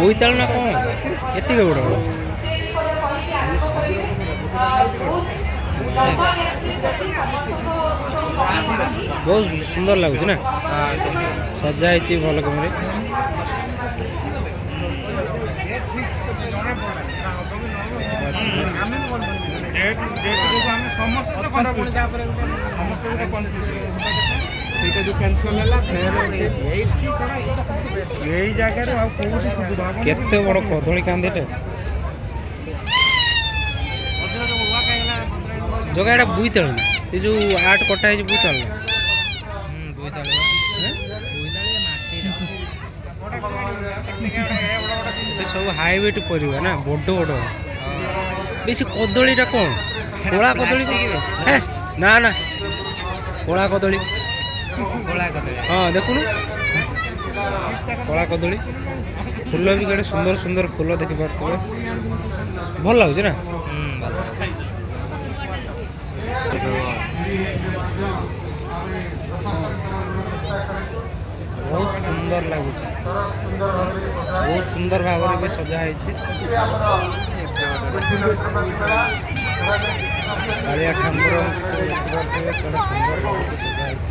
ବୋଇତାଳୁ ନା କ'ଣ ଏତିକି ବଡ଼ ବହୁତ ସୁନ୍ଦର ଲାଗୁଛି ନା ସଜା ହେଇଛି ଭଲ କାମରେ। କେତେ ବଡ଼ କଦଳୀ କାନ୍ଦିଟେ ଜଗା ଏଇଟା ବୋଇତାଳୁ ନା ଏ ଯୋଉ ଆର୍ଟ କଟା ହେଇଛି ବୋଇତାଳୁ ନା ସବୁ ହାଇବ୍ରିଡ୍ ପରିବା ନା ବଡ଼ ବଡ଼ ବେଶୀ କଦଳୀଟା କ'ଣ କଳା କଦଳୀ ନା ନା କଳା କଦଳୀ ହଁ ଦେଖୁନୁ କଳା କଦଳୀ ଫୁଲ ବି କେଡ଼େ ସୁନ୍ଦର ସୁନ୍ଦର ଫୁଲ ଦେଖିପାରୁଥିବେ ଭଲ ଲାଗୁଛି ନା ବହୁତ ସୁନ୍ଦର ଲାଗୁଛି ବହୁତ ସୁନ୍ଦର ଭାବରେ ବି ସଜା ହେଇଛି କାଳିଆ ଠାକୁର ଦେଖିପାରୁଥିବେ କେଡ଼େ ସୁନ୍ଦର ଲାଗୁଛି ସଜା ହେଇଛି।